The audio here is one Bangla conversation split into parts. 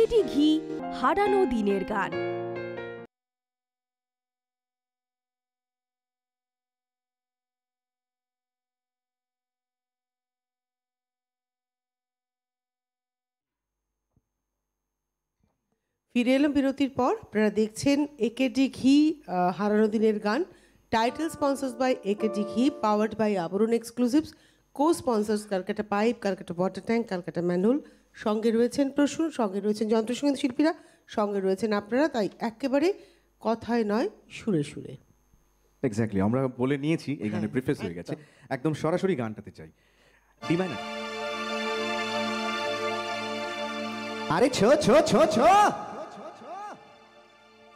একেডি ঘি হারানো দিনের গান। ফিরে এলাম বিরতির পর। আপনারা দেখছেন একেডি ঘি হারানো দিনের গান। Title sponsors by AKD ghee, powered by Abaran exclusives, co sponsors Calcutta pipe, Calcutta water tank, Calcutta manual. সঙ্গে রয়েছেন প্রসূন, সঙ্গে রয়েছেন যন্ত্রসঙ্গীত শিল্পীরা, সঙ্গে রয়েছেন আপনারা। তাই একেবারে কথায় নয়, সুরে সুরে। এক্স্যাক্টলি, আমরা বলে নিয়েছি এই গানে প্রিফেস হয়ে গেছে, একদম সরাসরি গানটাতে চাই। D minor. अरे छो छो छो छो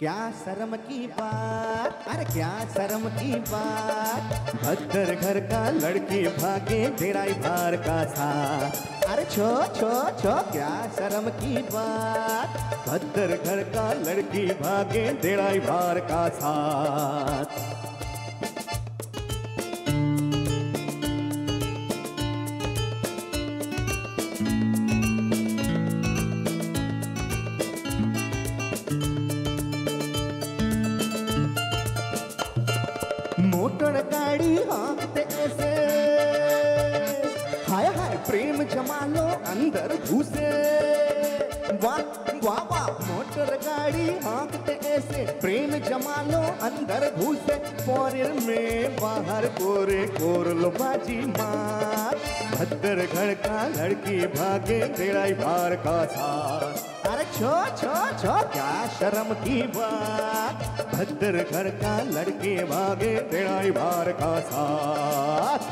क्या शर्म की बात, अरे क्या शर्म की बात, भद्दर घर का लड़की भागे तेराई भार का साथ। अरे छो छो छो क्या शर्म की बात, भद्दर घर का लड़की भागे तेराई भार का साथ। मोटर गाड़ी हाँकते ऐसे, हाय हाय प्रेम जमा लो अंदर घुसे, वाह वाह वाह। मोटर गाड़ी हाँकते ऐसे, प्रेम जमा लो अंदर घुसे, पोरे में बाहर कोरे कोर लो बाजी मार, भद्दर घर का लड़की भागे तेराई भार का साथ। अरे छो छो छो क्या शर्म की बात, भद्दर घर का लड़के भागे तेराई भार का साथ।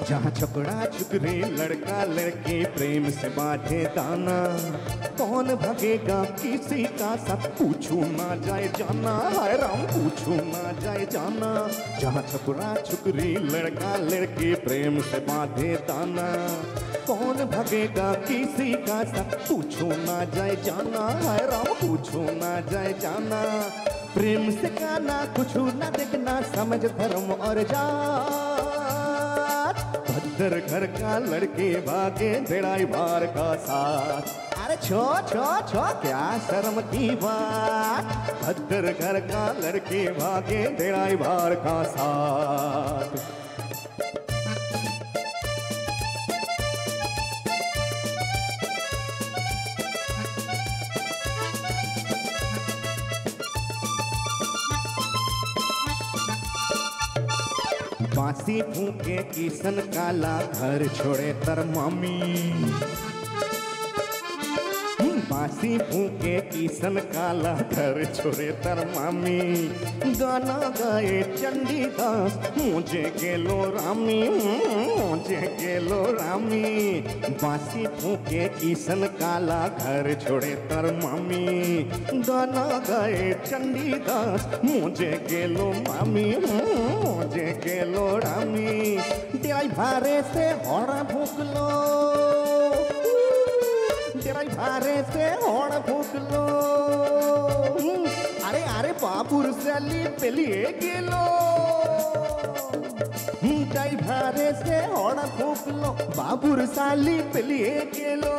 जहाँ छपड़ा छुकरे लड़का लड़के प्रेम से बांधे दाना, कौन भगेगा किसी का सब पूछू ना जाए जाना, हाय राम पूछू ना जाए जाना। जहाँ छपड़ा छुकरी लड़का लड़के प्रेम से बांधे दाना, कौन भगेगा किसी का सब पूछू ना जाए जाना, हाय राम पूछू ना जाए जाना। प्रेम से गाना कुछ ना देखना, समझ धर्म और जात, भद्दर घर का लड़के भागे तेराई भार का साथ। अरे छो छो छो क्या शर्म की बात, भद्दर घर का लड़के भागे तेराई भार का साथ। बांसी फूके किसन काला घर छोड़े तर मामी, बांसी फूके किसन काला घर छोड़े तर मामी, गाना गाए चंडीदास मुझे गेलो रामी, मुझे गेलो रामी। बांसी फूके किसन काला घर छोड़े तर मामी, गाना गाए चंडीदास मुझे गेलो मामी, मुझे गेलो रामी। तेराई भारे से होड़ा भूख लो, तेराई भारे से होड़ फूक लो, अरे अरे बापुर सली पेलिए गेलो, तेराई भारे से होड़ फूक लो, बापुर साली पेलिए गेलो।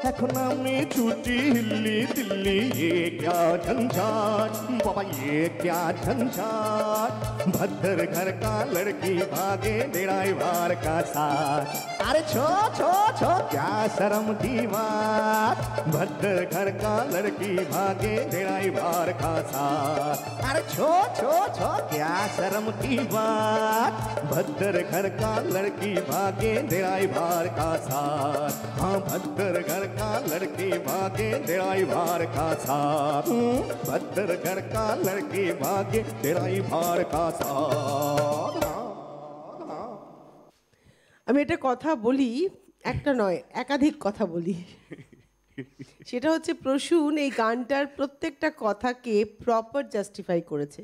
এখন আমি छुट्टी हिल्ली दिल्ली, ये क्या झंझाट बाबा ये क्या झंझाट, भद्दर घर का लड़की भागे तेराई भार का साथ। अरे छो छो छो क्या शर्म की बात, भद्दर घर का लड़की भागे तेराई भार का साथ। अरे छो छो छो क्या शर्म की बात, भद्दर घर का लड़की भागे तेराई भार का साथ। हाँ भद्दर घर का लड़की भागे तेराई भार का साथ, भद्दर घर का लड़की भागे तेराई भार का साथ। আমি একটা কথা বলি, একটা নয় একাধিক কথা বলি। সেটা হচ্ছে প্রসূন এই গানটার প্রত্যেকটা কথাকে প্রপার জাস্টিফাই করেছে,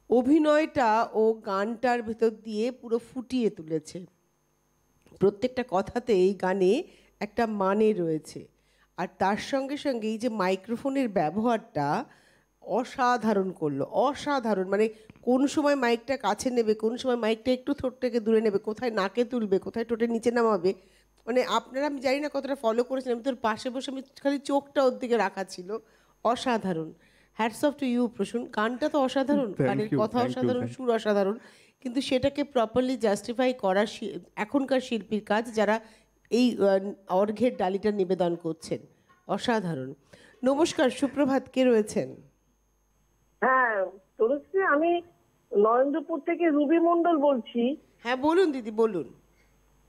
অভিনয়টা ও গানটার ভেতর দিয়ে পুরো ফুটিয়ে তুলেছে। প্রত্যেকটা কথাতে এই গানে একটা মানে রয়েছে। আর তার সঙ্গে সঙ্গে এই যে মাইক্রোফোনের ব্যবহারটা অসাধারণ করলো, অসাধারণ। মানে কোন সময় মাইকটা কাছে নেবে, কোন সময় মাইকটা একটু ঠোঁট থেকে দূরে নেবে, কোথায় নাকে তুলবে, কোথায় ঠোঁটের নিচে নামাবে, মানে আপনারা, আমি জানি না কতটা ফলো করেছেন, আমি তোর পাশে বসে আমি খালি চোখটা ওর দিকে রাখা ছিল। অসাধারণ, hats off to you Prasun. গানটা তো অসাধারণ, গানের কথা অসাধারণ, সুর অসাধারণ, কিন্তু সেটাকে প্রপারলি জাস্টিফাই করা এখনকার শিল্পীর কাজ, যারা এই অর্ঘ্যের ডালিটা নিবেদন করছেন। অসাধারণ। নমস্কার, সুপ্রভাত, কে রয়েছেন? হ্যাঁ তনুশ্রী, আমি নরেন্দ্রপুর থেকে রুবি মন্ডল বলছি। হ্যাঁ বলুন দিদি, বলুন।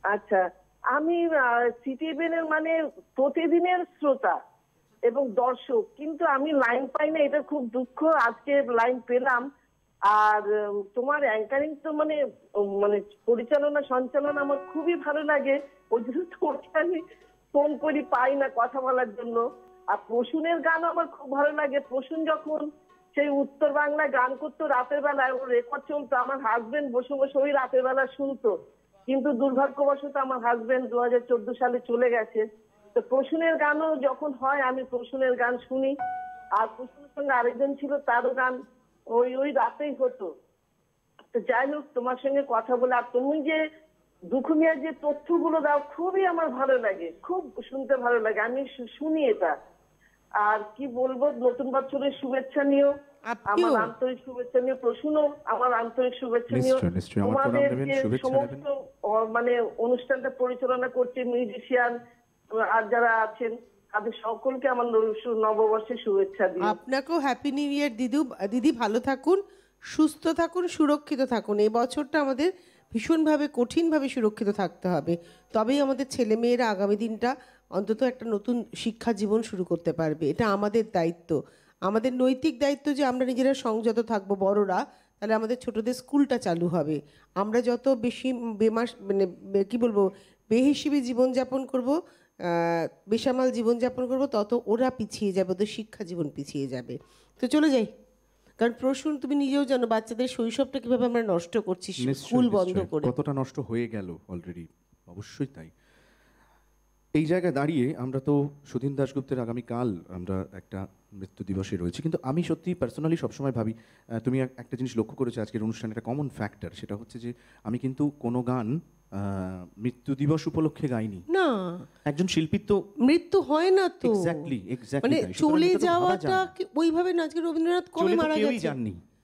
আচ্ছা, আমি সিটিভিএন এর মানে প্রতিদিনের শ্রোতা এবং দর্শক, কিন্তু আমি লাইন পাই না, এটা খুব দুঃখ। আজকে লাইন পেলাম। আর তোমার অ্যাঙ্কারিং তো মানে মানে পরিচালনা সঞ্চালন আমার খুবই ভালো লাগে, ওই জন্য তোমাকে আমি ফোন করি, পাই না কথা বলার জন্য। আর প্রসূনের গান আমার খুব ভালো লাগে। প্রসূন যখন সেই উত্তর বাংলায় গান করতো রাতের বেলায়, ওর রেকর্ড চলতো, আমার হাজবেন্ড বসে বসে ওই রাতের বেলা শুনতো। কিন্তু দুর্ভাগ্যবশত আমার হাজবেন্ড 2014 সালে চলে গেছে। তো প্রসূনের গানও যখন হয় আমি প্রসূনের গান শুনি। আর প্রসূনের সঙ্গে আরেকজন ছিল, তারও গান ওই রাতেই হতো। তো যাই হোক, তোমার সঙ্গে কথা বলে, আর তুমি যে দুখুমিয়ার যে তথ্যগুলো দাও খুবই আমার ভালো লাগে, খুব শুনতে ভালো লাগে, আমি শুনি এটা। আর কি বলবো, নতুন বছরের শুভেচ্ছা নিও, আমার আন্তরিক শুভেচ্ছা নিও। প্রসূনও আমার আন্তরিক শুভেচ্ছা নিও। তোমাদের যে সমস্ত মানে অনুষ্ঠানটা পরিচালনা করছে মিউজিশিয়ান আর যারা আছেন, তাদের সকলকে আমার নববর্ষের শুভেচ্ছা দিই। আপনাকেও হ্যাপি নিউ ইয়ার দিদি। ভালো থাকুন, সুস্থ থাকুন, সুরক্ষিত থাকুন। এই বছরটা আমাদের ভীষণভাবে কঠিনভাবে সুরক্ষিত থাকতে হবে, তবেই আমাদের ছেলেমেয়েরা আগামী দিনটা অন্তত একটা নতুন শিক্ষা জীবন শুরু করতে পারবে। এটা আমাদের দায়িত্ব, আমাদের নৈতিক দায়িত্ব যে আমরা নিজেরা সংযত থাকবো বড়রা, তাহলে আমাদের ছোটদের স্কুলটা চালু হবে। আমরা যত বেশি মানে কি বলবো, বেহিসেবি জীবনযাপন করব, বেসামাল জীবনযাপন করব, তত ওরা পিছিয়ে যাবে, ওদের শিক্ষা জীবন পিছিয়ে যাবে। তো চলে যাই, কারণ প্রসূন তুমি নিজেও জানো বাচ্চাদের শৈশবটা কিভাবে আমরা নষ্ট করছি স্কুল বন্ধ করে, কতটা নষ্ট হয়ে গেল অলরেডি। অবশ্যই তাই। এই জায়গায় দাঁড়িয়ে আমরা তো সুধীন দাশগুপ্তের আগামীকাল আমরা একটা মৃত্যু দিবসে রয়েছে, কিন্তু আমি সত্যি পার্সোনালি সবসময় ভাবি, তুমি একটা জিনিস লক্ষ্য করেছো আজকের অনুষ্ঠানে, একটা কমন ফ্যাক্টর, সেটা হচ্ছে যে আমি কিন্তু কোনো গান মৃত্যু দিবস উপলক্ষে গাইনি। না, একজন শিল্পীর তো মৃত্যু হয় না তো, এক্স্যাক্টলি মানে চলে যাওয়াটা ওইভাবে না। আজকে রবীন্দ্রনাথ কবে মারা গেছেন?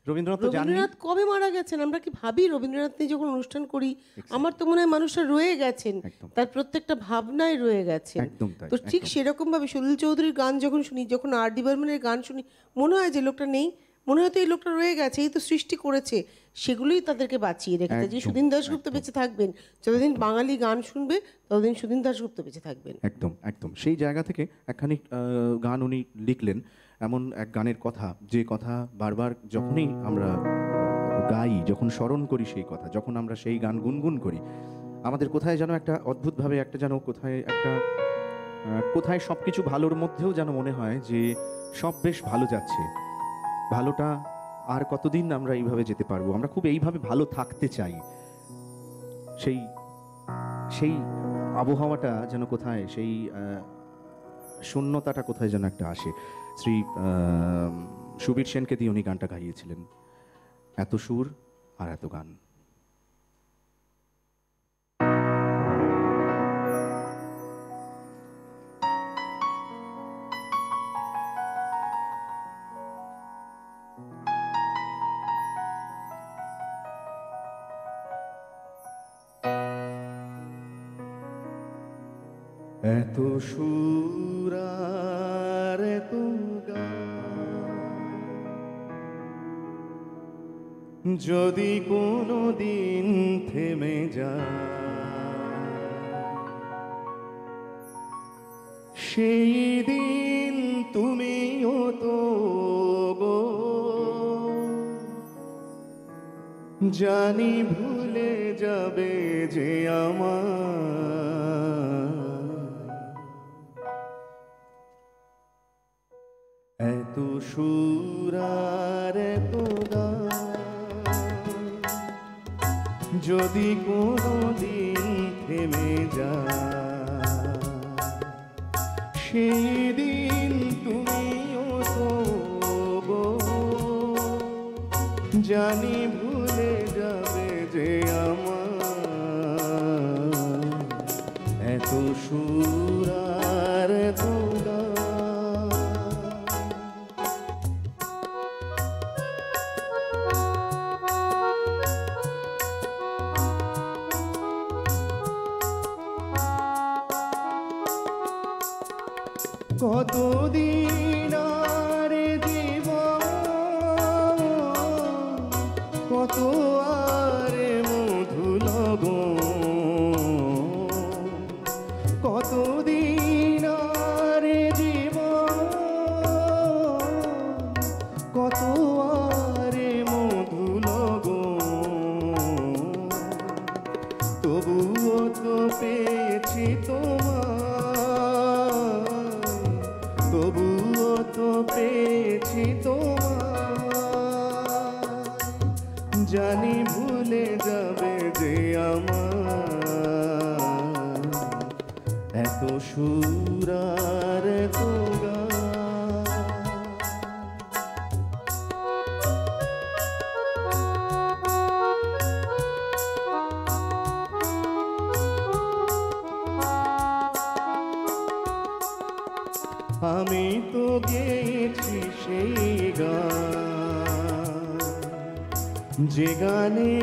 রবীন্দ্রনাথ কবে মারা গেছেন? আমরা কি ভাবি রবীন্দ্রনাথ নিয়ে যখন অনুষ্ঠান করি? আমার তো মনে হয় মানুষরা রয়ে গেছেন, তার প্রত্যেকটা ভাবনায় রয়ে গেছেন। তো ঠিক সেরকম ভাবে সলিল চৌধুরীর গান যখন শুনি, যখন আর ডি বর্মনের গান শুনি, মনে হয় যে লোকটা নেই, মনে হয় তো এই লোকটা রয়ে গেছে, এই তো সৃষ্টি করেছে, সেগুলোই তাদেরকে বাঁচিয়ে রেখেছে। যে সুধীন দাশগুপ্ত বেঁচে থাকবেন, যতদিন বাঙালি গান শুনবে ততদিন সুধীন দাশগুপ্ত বেঁচে থাকবেন। একদম একদম সেই জায়গা থেকে একখানি গান উনি লিখলেন, এমন এক গানের কথা, যে কথা বারবার যখনই আমরা গাই, যখন স্মরণ করি সেই কথা, যখন আমরা সেই গান গুনগুন করি, আমাদের কোথায় যেন একটা অদ্ভুতভাবে একটা যেন কোথায় সব কিছু ভালোর মধ্যেও যেন মনে হয় যে সব বেশ ভালো যাচ্ছে, ভালোটা আর কতদিন আমরা এইভাবে যেতে পারবো, আমরা খুব এইভাবে ভালো থাকতে চাই। সেই আবহাওয়াটা যেন কোথায়, সেই শূন্যতাটা কোথায় যেন একটা আসে। শ্রী সুবীর সেনকে দিয়ে উনি গানটা গাইয়েছিলেন, এত সুর আর এত গান। এত সুর আর এত গান যদি কোনো দিন থেমে যায়, সেই দিন তুমিও তো গো জানি ভুলে যাবে যে আমার এত সুর আর এত গান যদি কোনো দিন থেমে যায়, সেই দিন তুমিও তো গো জানি ভুলে যাবে যে আমার এত সুর আর এত গান। কতদিন আর জীবন, কত আর মধু লগন, কতদিন আর জীবন, কত আর মধু লগন, তবুও তো পেয়েছি তোমার, তবুও তো পেয়েছি তোমার, জানি ভুলে যাবে যে আমার এত সুর আর এত গান। আমি তো গেয়েছি সেই গান, যে গানে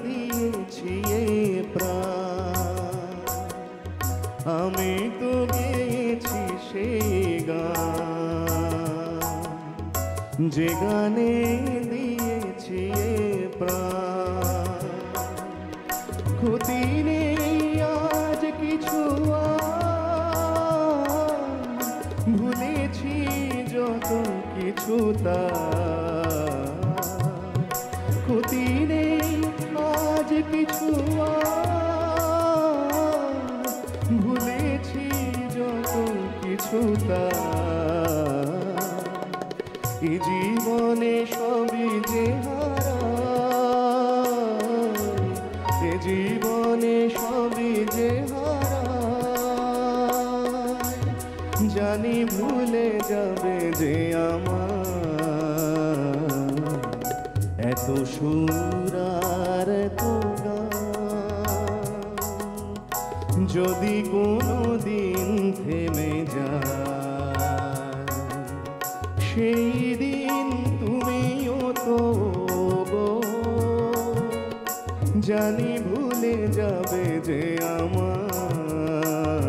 দিয়েছি এ প্রাণ। আমি তো গেয়েছি সেই গান, যে গানে দিয়েছি এ প্রাণ। ক্ষতি নেই আজ কিছু, ভুলেছি যত কিছু তার। ক্ষতি নেই আজ কিছু, ভুলেছি যত কিছু তার। এই জীবনে সবই যে হারাই, এ জীবনে সবই যে হারাই, জানি ভুলে যাবে যে আমার এত সুর আর এত গান। যদি কোনো দিন থেমে যায় সেই দিন তুমিও তো গো জানি ভুলে যাবে যে আমার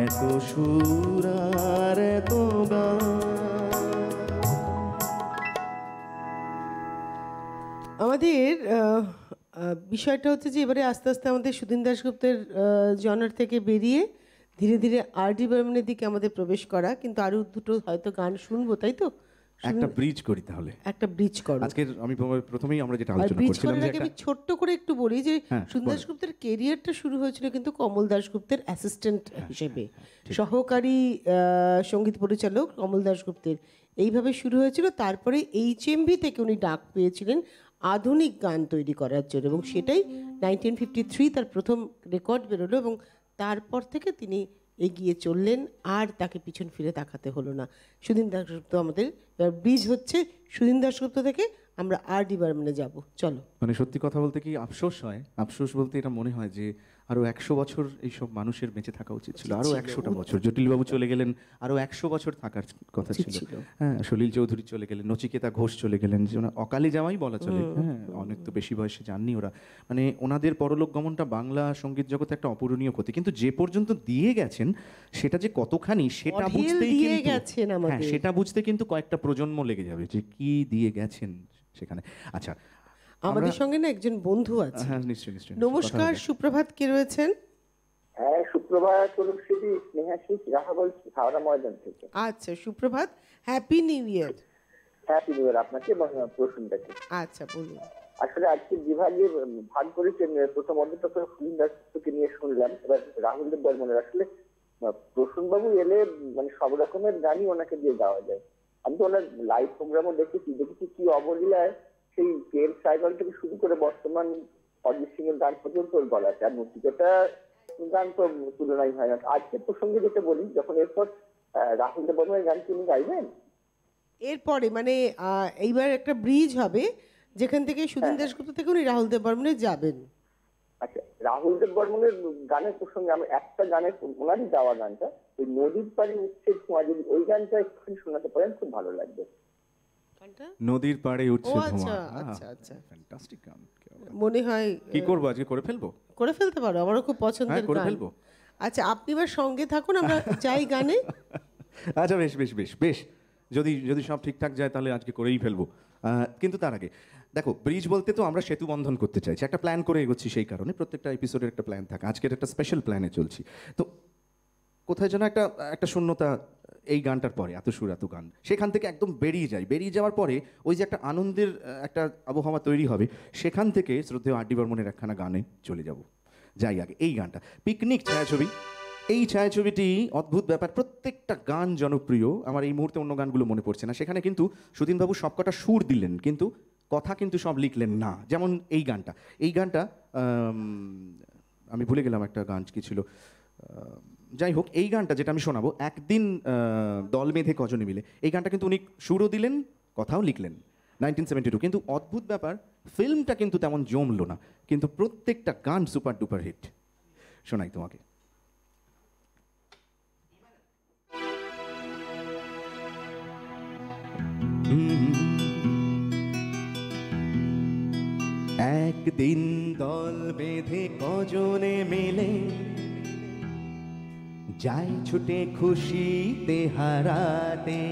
এত সুর আর এত গান। আমাদের বিষয়টা হচ্ছে যে এবারে আস্তে আস্তে আমাদের সুধীন দাশগুপ্তের জনার থেকে বেরিয়ে ধীরে ধীরে আর.ডি. বর্মনের দিকে আমাদের প্রবেশ করা, কিন্তু আরো দুটো হয়তো গান শুনবো, তাই তো? একটা ব্রিজ করি তাহলে, একটা ব্রিজ করো। আজকের আমি প্রথমেই আমরা যেটা আর আলোচনা ব্রিজ করছিলাম করার যে আগে একটা আমি ছোট্ট করে একটু বলি যে হ্যাঁ, সুধীন বলো। দাশগুপ্তের কেরিয়ারটা শুরু হয়েছিল কিন্তু কমল দাশগুপ্তের অ্যাসিস্ট্যান্ট হিসেবে, সহকারী সঙ্গীত পরিচালক কমল দাশগুপ্তের, এইভাবে শুরু হয়েছিল। তারপরে HMV থেকে উনি ডাক পেয়েছিলেন আধুনিক গান তৈরি করার জন্য, এবং সেটাই 1953 তার প্রথম রেকর্ড বেরোলো, এবং তারপর থেকে তিনি এগিয়ে চললেন, আর তাকে পিছন ফিরে তাকাতে হলো না। সুধীন দাশগুপ্ত আমাদের এবার ব্রিজ হচ্ছে, সুধীন দাশগুপ্ত থেকে আমরা আর.ডি. বর্মনে যাব। চলো। মানে সত্যি কথা বলতে কি আফসোস হয়, আফসোস বলতে এটা মনে হয় যে আরো 100 বছর এইসব মানুষের বেঁচে থাকা উচিত ছিল, আরো 100টা বছর। জটিলবাবু চলে গেলেন, আরো 100 বছর থাকার কথা ছিল। হ্যাঁ, সলিল চৌধুরী চলে গেলেন, নচিকেতা ঘোষ চলে গেলেন, যে অকালে যাওয়াই বলা চলে। হ্যাঁ, অনেক তো বেশি বয়সে যাননি ওরা। মানে ওনাদের পরলোক গমনটা বাংলা সঙ্গীত জগতে একটা অপূরণীয় ক্ষতি, কিন্তু যে পর্যন্ত দিয়ে গেছেন সেটা যে কতখানি সেটা বুঝতেই দিয়ে কিন্তু গেছেন হ্যাঁ, আমাদের। সেটা বুঝতে কিন্তু কয়েকটা প্রজন্ম লেগে যাবে যে কি দিয়ে গেছেন সেখানে। আচ্ছা, আমাদের সঙ্গে না একজন বন্ধু আছে। হ্যাঁ, নিশ্চয়ই নিশ্চয়ই। নমস্কার, সুপ্রভাত, কে রয়েছেন? হ্যাঁ, সুপ্রভাত তনুশ্রী, স্নেহাশিস রাহা বলছি হাওড়া ময়দান থেকে। আচ্ছা, সুপ্রভাত, happy new year. Happy new year আপনাকে এবং প্রশ্নটাকে। আচ্ছা, বলুন। আসলে আজকে বিভাগে ভাগ করেছেন, প্রথম অন্তত সুনীল দাসকে নিয়ে শুনলাম, এবার রাহুল দেব বর্মনের। আসলে প্রসূনবাবু এলে মানে সব রকমের গানই ওনাকে দিয়ে গাওয়া যায়। আমি তো ওনার লাইভ প্রোগ্রামও দেখেছি কি অবলীলায় সেই পেন সাইকেল থেকে শুরু করে বর্তমান অরিজিৎ সিং এর গান পর্যন্ত ওর গলা আছে। আর নচিকেতা গান তো তুলনাই হয় না। আজকের প্রসঙ্গে যেটা বলি, যখন এরপর রাহুল দেব বর্মনের গান তিনি গাইবেন। এরপরে মানে এইবার একটা ব্রিজ হবে যেখান থেকে সুদিন দাশগুপ্ত থেকে উনি রাহুল দেব বর্মনে যাবেন। আচ্ছা, রাহুল দেব বর্মনের গানের প্রসঙ্গে আমি একটা গানের, ওনারই গাওয়া গানটা, ওই নদীর পাড়ে উঠছে ধোঁয়া, যদি ওই গানটা একটু শোনাতে পারেন খুব ভালো লাগবে। নদীর পাড়ে উঠছে ও ধোঁয়া। আচ্ছা আচ্ছা আচ্ছা, ফ্যান্টাস্টিক গান। মনে হয় কি করবো, আজকে করে ফেলবো? করে ফেলতে পারো, আমারও খুব পছন্দের করে গান। ফেলবো। আচ্ছা, আপনি এবার সঙ্গে থাকুন, আমরা যাই গানে। আচ্ছা, বেশ বেশ বেশ বেশ, যদি যদি সব ঠিকঠাক যায় তাহলে আজকে করেই ফেলবো। কিন্তু তার আগে দেখো, ব্রিজ বলতে তো আমরা সেতু বন্ধন করতে চাইছি, একটা প্ল্যান করে এগোচ্ছি, সেই কারণে প্রত্যেকটা এপিসোডের একটা প্ল্যান থাকে। আজকের একটা স্পেশাল প্ল্যানে চলছি, তো কোথায় যেন একটা একটা শূন্যতা এই গানটার পরে, এত সুর এত গান, সেখান থেকে একদম বেরিয়ে যাওয়ার পরে ওই যে একটা আনন্দের একটা আবহাওয়া তৈরি হবে, সেখান থেকে শ্রদ্ধেয় আর ডি বর্মনের একখানা গানে চলে যাব। যাই আগে এই গানটা, পিকনিক ছায়াছবি। এই ছায়াছবিটি অদ্ভুত ব্যাপার, প্রত্যেকটা গান জনপ্রিয়। আমার এই মুহূর্তে অন্য গানগুলো মনে পড়ছে না। সেখানে কিন্তু সুদিনবাবু সবকটা সুর দিলেন, কিন্তু কথা কিন্তু সব লিখলেন না। যেমন এই গানটা আমি ভুলে গেলাম একটা গান কি ছিল। যাই হোক, এই গানটা যেটা আমি শোনাবো, একদিন দল বেঁধে কজনে মিলে, এই গানটা কিন্তু উনি সুরও দিলেন, কথাও লিখলেন, 1972। কিন্তু অদ্ভুত ব্যাপার, ফিল্মটা কিন্তু তেমন জমলো না, কিন্তু প্রত্যেকটা গান সুপার ডুপার হিট। শোনাই তোমাকে। একদিন দল বেঁধে কজনে মিলে যাই ছুটে খুশিতে হারাতে।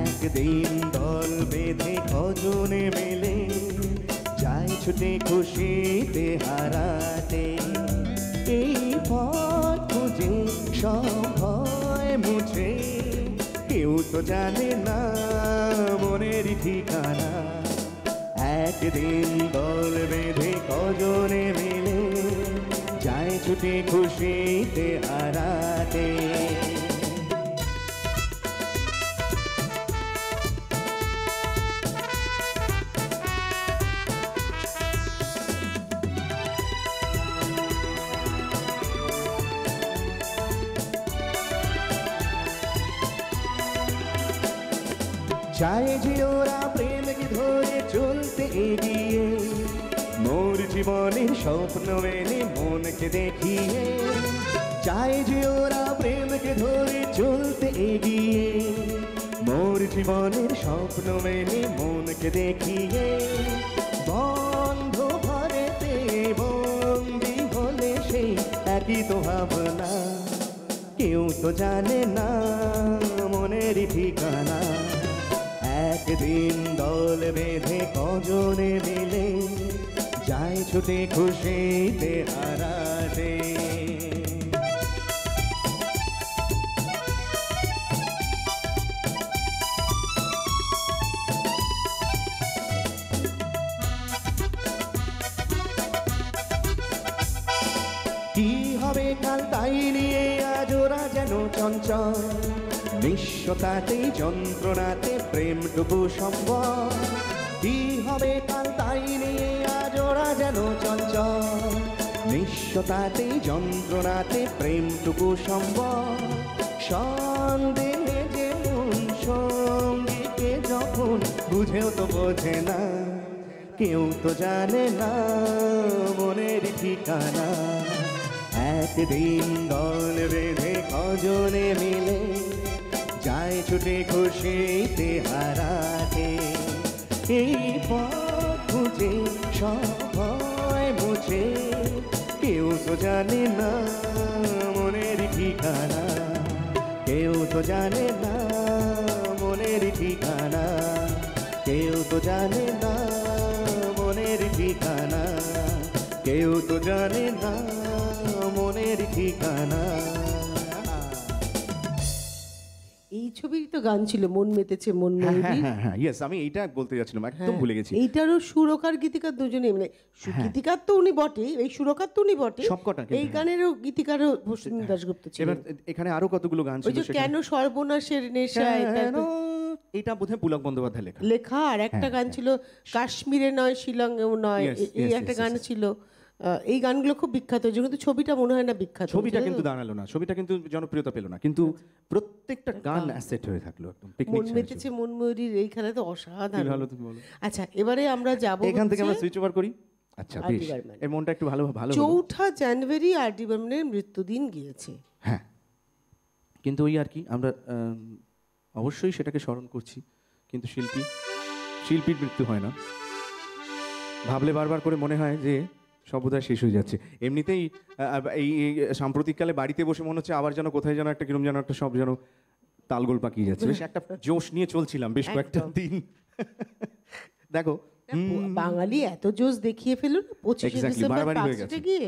একদিন দল বেঁধে কজনে মিলে যাই ছুটে খুশিতে হারাতে। এই পথ খুঁজে সব ভয় মুছে, কেউ তো জানে না মনের ঠিকানা। একদিন দল বেঁধে কজনে মিলে যায় ছুটে খুশিতে হারাতে। চায় যে ওরা প্রেমকে ধরে চলতে এগিয়ে, মোর জীবনের স্বপ্ন এনে মনকে দেখিয়ে। চায় যে ওরা প্রেমকে ধরে চলতে এগিয়ে, মোর জীবনের স্বপ্ন এনে মনকে দেখিয়ে। বন্ধ ঘরেতে বন্দি হলে সেই একই তো ভাবনা, কেউ তো জানে না মনের ঠিকানা। একদিন দল বেঁধে কজনে মিলে যায় ছুটে খুশিতে হারাতে। কি হবে কাল তাই নিয়ে আজ ওরা যেন চঞ্চল, নিঃস্বতাতে যন্ত্রণাতে প্রেমটুকু সম্ভব। কি হবে কাল তাই নিয়ে আজ ওরা যেন চঞ্চল, নিঃস্বতাতে যন্ত্রণাতে প্রেমটুকু সম্ভব। সন্দেহে যে মন সঙ্গীকে যখন বুঝেও তো বোঝে না, কেউ তো জানে না মনের ঠিকানা। একদিন দল বেঁধে কজনে মিলে যায় ছুটে খুশিতে হারাতে। এই পথ খুঁজে সব ভয় মুছে, কেউ তো জানে না মনের ঠিকানা। কেউ তো জানে না মনের ঠিকানা। কেউ তো জানে না মনের ঠিকানা। কেউ তো জানে না মনের ঠিকানা। এই ছবির তো গান ছিল মন মেতেছে মন মেতেছে। হ্যাঁ, ইয়েস, আমি এইটা বলতে যাচ্ছিলাম, একদম ভুলে গেছি। এইটারও সুরকার গীতিকার দুজনে মানে গীতিকার তো উনি বটে, এই সুরকার তো উনি বটে, সবকটা এই গানেরও গীতিকারও সুদিন দাশগুপ্ত ছিল। এবার এখানে আরো কতগুলো গান ওই ছিল, যে কেন সর্বনাশের নেশা, এটা বোধহয় পুলক বন্দ্যোপাধ্যায় লেখা। লেখা। আর একটা গান ছিল কাশ্মীরে নয় শিলংয়েও নয়, Yes, এই yes, একটা yes, গান yes. ছিল। এই গানগুলো খুব বিখ্যাত হয়েছে, কিন্তু ছবিটা মনে হয় না বিখ্যাত ছবিটা হয়েছে। কিন্তু দাঁড়ালো না, ছবিটা কিন্তু জনপ্রিয়তা পেল না, কিন্তু প্রত্যেকটা গান অ্যাসেট হয়ে থাকলো একদম। মন মেতেছে মন ময়ূরীর এইখানে তো অসাধারণ। ভালো তুমি বলো। আচ্ছা, এবারে আমরা যাব এখান থেকে আমরা সুইচ ওভার করি। আচ্ছা আর.ডি. বেশ, বর্মন। এর মনটা একটু ভালো ভালো হলো। 4 জানুয়ারি আর.ডি. বর্মনের মৃত্যুদিন গিয়েছে। হ্যাঁ, কিন্তু ওই আর কি আমরা অবশ্যই সেটাকে স্মরণ করছি, কিন্তু শিল্পীর মৃত্যু হয় না। ভাবলে বারবার করে মনে হয় যে সব বোধহয় শেষ হয়ে যাচ্ছে। এমনিতেই এই সাম্প্রতিককালে বাড়িতে বসে মনে হচ্ছে আবার যেন কোথায় যেন একটা কিরম যেন একটা সব যেন তালগোল পাকিয়ে যাচ্ছে। বেশ একটা জোশ নিয়ে চলছিলাম বেশ কয়েকটা দিন। দেখো বাঙালি এত জোশ দেখিয়ে ফেলল না 25 Exactly, ডিসেম্বর বাড়াবাড়ি হয়ে পাঁচটা গেছে। গিয়ে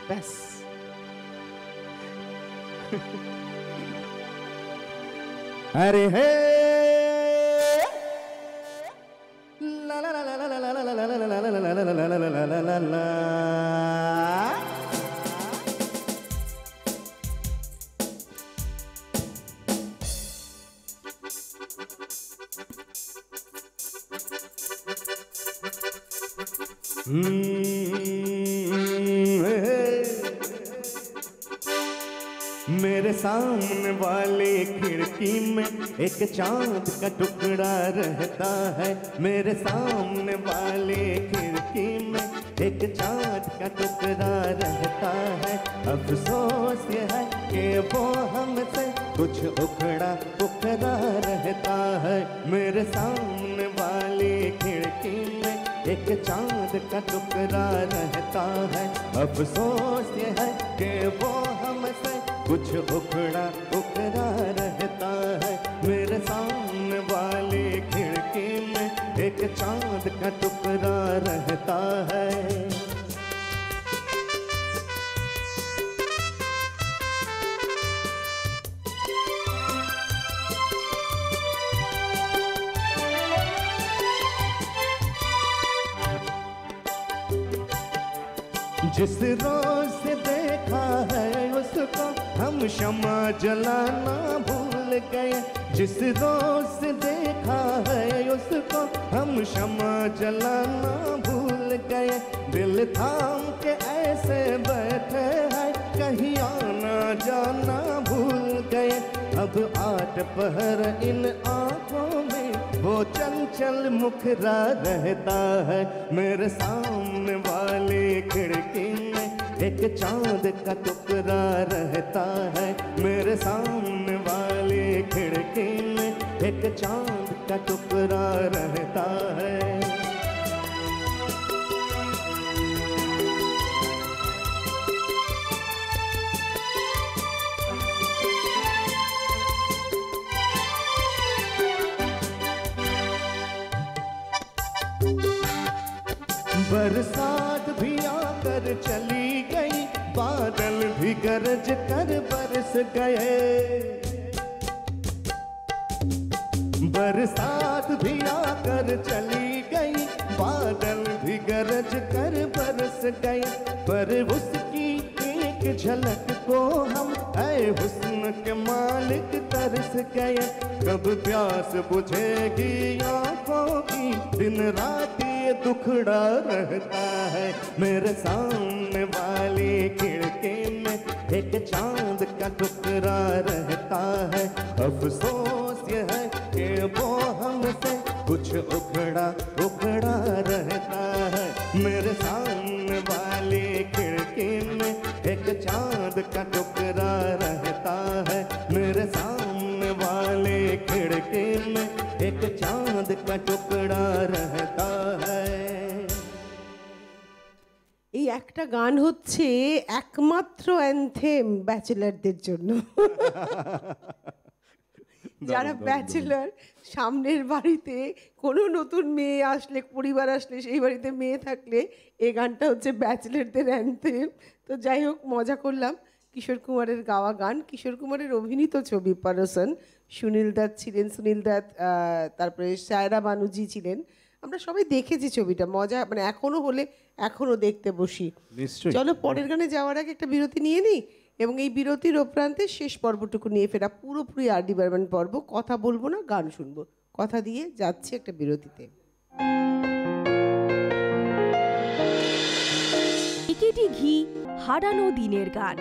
ব্যাস। আরে হে লা লা লা লা লা লা লা লা লা লা লা লা লা লা লা লা। मेरे सामने वाली खिड़की में एक चांद का टुकड़ा रहता है। मेरे सामने वाली खिड़की में एक चांद का टुकड़ा रहता है। अफसोस ये है कि वो हमसे कुछ उखड़ा उखड़ा रहता है। मेरे सामने वाली खिड़की में एक चांद का टुकड़ा रहता है। अफसोस ये है कि वो हमसे कुछ उखड़ा उखड़ा रहता है। मेरे सामने वाली खिड़की में एक चांद का टुकड़ा रहता है। जिस रोज से देखा है उसको हम शमा जलाना भूल गए। जिस रोज से देखा है उसको हम शमा जलाना भूल गए। दिल थाम के ऐसे बैठे हैं कहीं आना जाना भूल गए। अब 8 पहर इन आंखों में वो चंचल मुखरा रहता है। मेरे सामने वाली खिड़की में एक चांद का टुकड़ा रहता है। मेरे सामने वाली खिड़की में एक चांद का टुकड़ा रहता है। बरसात भी आकर चली गई, बादल भी गरज कर बरस गए। बरसात भी आकर चली गई, बादल भी गरज कर बरस गए। पर उसकी एक झलक को हम ऐ हुस्न के मालिक तरस गए। कब प्यास बुझेगी आंखों की, दिन रात ये दुखड़ा रहता है। मेरे सामने वाली खिड़की में एक चांद का टुकड़ा रहता है। अफसोस ये है कि वो हमसे कुछ उखड़ा उखड़ा रहता है। मेरे सामने वाली खिड़की में एक चांद का टुकड़ा रहता है। मेरे सामने वाली खिड़की में एक चांद का टुकड़ा रहता है। এই একটা গান হচ্ছে একমাত্র অ্যানথেম ব্যাচেলারদের জন্য। যারা ব্যাচেলার, সামনের বাড়িতে কোনো নতুন মেয়ে আসলে, পরিবার আসলে, সেই বাড়িতে মেয়ে থাকলে এই গানটা হচ্ছে ব্যাচেলারদের অ্যানথেম। তো যাই হোক, মজা করলাম। কিশোর কুমারের গাওয়া গান, কিশোর কুমারের অভিনীত ছবি পারসন। সুনীল দত্ত ছিলেন, সুনীল দত্ত, তারপরে সায়রা বানুজি ছিলেন। আমরা সবাই দেখেছি ছবিটা, মজা, মানে এখনো হলে এখনো দেখতে বসি। চলো পরের গানে যাওয়ার আগে একটা বিরতি নিয়ে নিই, এবং এই বিরতির প্রান্তে শেষ পর্বটুকু নিয়ে ফেরা পুরোপুরি আর.ডি. বর্মন পর্ব। কথা বলবো না, গান শুনবো। কথা দিয়ে যাচ্ছি একটা বিরতিতে। একেডি ঘি হারানো দিনের গান।